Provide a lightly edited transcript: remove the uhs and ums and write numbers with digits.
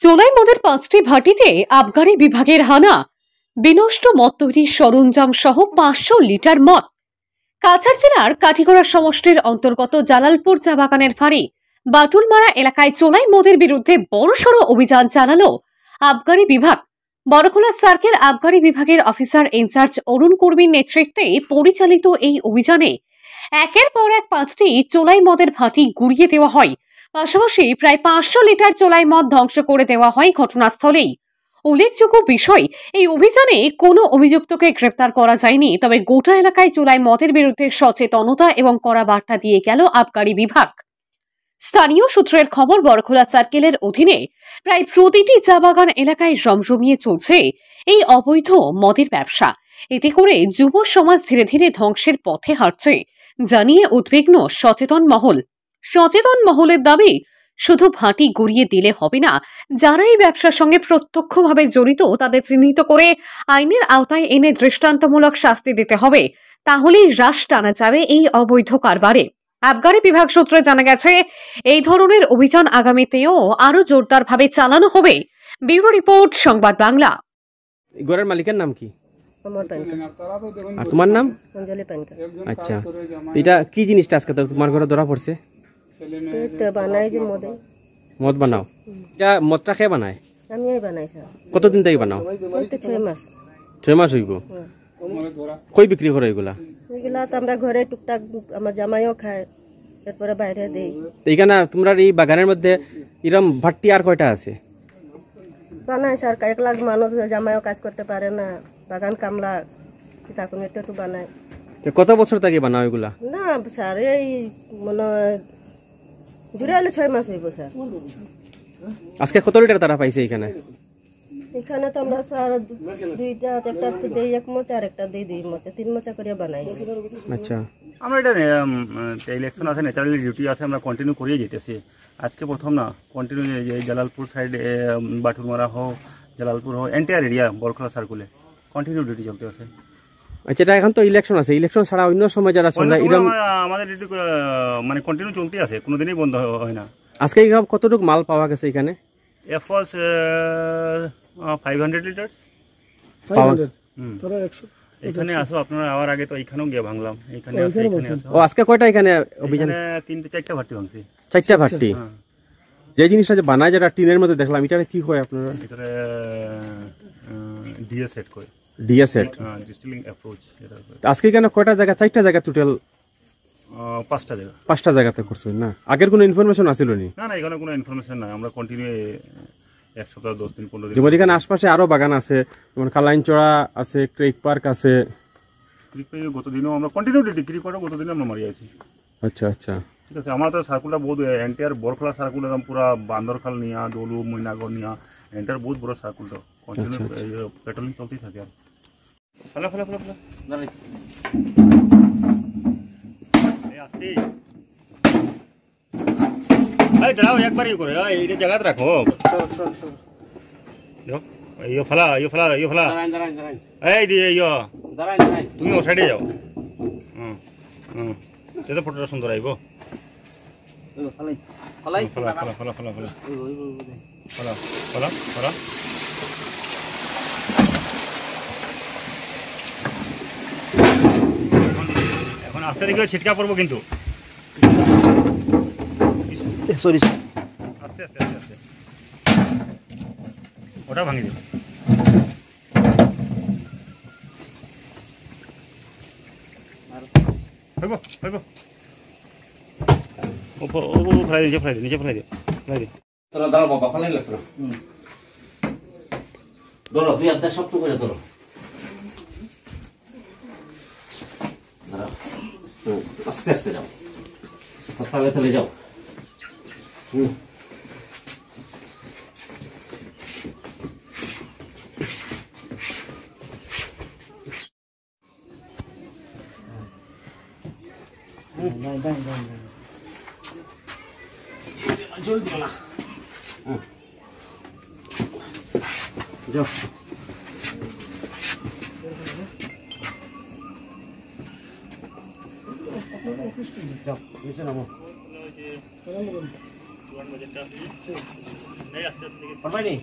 চোলাই মদের 5টি ভাটিতে আবগারি বিভাগের হানা, বিনষ্ট মদ তৈরির সরঞ্জাম সহ 500 লিটার মদ। কাছাড় জেলার কাটিগড়া সমষ্টির অন্তর্গত জালালপুর চা বাগানের ফাঁড়ি বাটুলমারা এলাকায় চোলাই মদের বিরুদ্ধে বড়সড় অভিযান চালালো আবগারি বিভাগ। বড়খোলা সার্কেল আবগারি বিভাগের অফিসার ইনচার্জ অরুণ কর্মীর নেতৃত্বে পরিচালিত এই অভিযানে একের পর এক 5টি চোলাই মদের ভাটি গুড়িয়ে দেওয়া হয়। পাশাপাশি প্রায় 500 লিটার চোলাই মদ ধ্বংস করে দেওয়া হয় ঘটনাস্থলেই। উল্লেখযোগ্য বিষয়, এই অভিযানে কোনো অভিযুক্তকে গ্রেপ্তার করা যায়নি, তবে গোটা এলাকায় চোলাই মদের বিরুদ্ধে সচেতনতা এবং কড়া বার্তা দিয়ে গেল আবগারি বিভাগ। স্থানীয় সূত্রের খবর, বড়খোলা সার্কেলের অধীনে প্রায় প্রতিটি চা বাগান এলাকায় জমজমিয়ে চলছে এই অবৈধ মদের ব্যবসা। এতে করে যুব সমাজ ধীরে ধীরে ধ্বংসের পথে হাঁটছে জানিয়ে উদ্বিগ্ন সচেতন মহল। সচেতন মহলের দাবি, শুধু ভাটি গড়িয়ে দিলে হবে না, যারা এই ব্যবসার সঙ্গে প্রত্যক্ষভাবে জড়িত তাদের চিহ্নিত করে আইনের আওতায় এনে দৃষ্টান্তমূলক শাস্তি দিতে হবে, তাহলেই হ্রাস টানা যাবে এই অবৈধ কারবারে। আবগারি বিভাগ সূত্রে জানা গেছে, এই ধরনের অভিযান আগামীতেও আরো জোরদারভাবে চালানো হবে। ব্যুরো রিপোর্ট, সংবাদ বাংলা। ঘরের মালিকের নাম কি? অমর পানকা। আর তোমার নাম? অঞ্জলি পানকা। আচ্ছা, এটা কি জিনিসটা আজকে তোমার ঘরে ধরা পড়ছে? তো বানাই যে মদ বানাও। এটা মদটা কে বানায়? আমি বানাই স্যার। কতদিন থেকে বানাও? 6 মাস। 6 মাস হইব। কই বিক্রি করে এগুলা? এগুলা তো আমরা ঘরে টুকটাক আমার জামাইও খায়, এরপরে বাইরে দেই। এইখানে তোমরা এই বাগানের মধ্যে এরকম ভাট্টি আর কয়টা আছে? বানাই স্যার, 1 লাখ মানুষ জামাইও কাজ করতে পারে না, বাগান কামলা তখন একটু বানাই। কত বছর থেকে বানাও এগুলা? না স্যার, এই মনে জুড়ে হলে 6 মাস হইব স্যার। আজকে কত লিটার তারা পাইছে এখানে? এখানে তো আমরা স্যার দুইটা, একটা তো দেই 1 মোচা আর একটা দেই 2 মোচা, 3 মোচা করে বানাই। আচ্ছা, আমরা এটা ইলেকশন আছে, ন্যাচারালি ডিউটি আছে, আমরা কন্টিনিউ করিয়ে যেতেছি। আজকে প্রথম না, কন্টিনিউ এই জালালপুর সাইড, বাটুলমারা হোক, জালালপুর হোক, এন্টায়ার এরিয়া বড়খোলা সার্কুলে কন্টিনিউ ডিউটি চলতে আছে। আচ্ছা, এটা এখন তো ইলেকশন আছে, ইলেকশন ছাড়া অন্য সময় যারা চলে আমাদের ডিউটি মানে কন্টিনিউ চলতে আছে, কোনোদিনই বন্ধ হয় না। আজকে কতটুকু মাল পাওয়া গেছে এখানে? এফ ওয়াজ 500 লিটার্স। 500 এখানে আসো, আপনারা আওয়ার আগে তো এইখানেও গিয়ে ভাঙলাম। এখানে ও আজকে কয়টা এখানে অভিযান? 3-4টা ভাটি ভাঙছি। 4টা ভাটি। যে জিনিসটা যে বানায়, যেটা টিনের মধ্যে দেখলাম, এটা কি হয় আপনারা? এটারে ডিএস সেট করে। DS set, distilling approach. আজকে কেন কয়টা জায়গা? 4টা জায়গা টোটাল? 5টা জায়গা। 5টা জায়গাতে করছেন না? আগের কোনো ইনফরমেশন আছিল নি? না, এখানে কোনো ইনফরমেশন নাই। আমরা কন্টিনিউ 1 সপ্তাহ 10 দিন 15 দিন। যেমন এখানে আশপাশে আরো বাগান আছে, যেমন কালাইনচড়া আছে, ক্রেক পার্ক আছে। গতদিনও আমরা কন্টিনিউ ডিগ্রি করে গতদিনও আমরা মারি আছি। আচ্ছা আচ্ছা, ঠিক আছে। আমার তো সার্কুলটা বহুত এন্টায়ার বড়খোলা সার্কুল, একদম পুরা বান্দরখাল নিয়া, ডলু, মৈনাগর নিয়া, এন্টায়ার বহুত বড় সার্কুলটা কন্টিনিউ পেট্রোলিং চলতেই থাকে। আর ফলা ফলা ফলা ফলা দাঁড়াই আসছি। আরে দাঁড়াও, একবারই করে এইটা জায়গাতে রাখো। ইয়ো ফলা, ইয়ো ফলা, ইয়ো ফলা। এই দিয়ে ইয়ো তুমি ও সাইডে যাও। সেটা ফটোটা সুন্দর আইব। ফলা ফলা ফলা ফলা ফলা ফলা ফলা ফলা ফলা। এখন আস্তে দেখলে ছিটকা পড়বো কিন্তু। সরি, আস্তে আস্তে আস্তে আস্তে। ওটা ভাঙি দেবে। হইব হইব। ও ফেলাই দিও, ফেলাই দিও, নিচে ফেলাই দিও, ফেলাই দিও। দাঁড়াও বাবা, ফেলাই লাগতো না। ধরো, 2 হাত শক্ত করে ধরো। আস্তে আস্তে যাও, তালে তালে যাও। জলদি না, যাও। যাও, নিচে নামো। পারবাই নি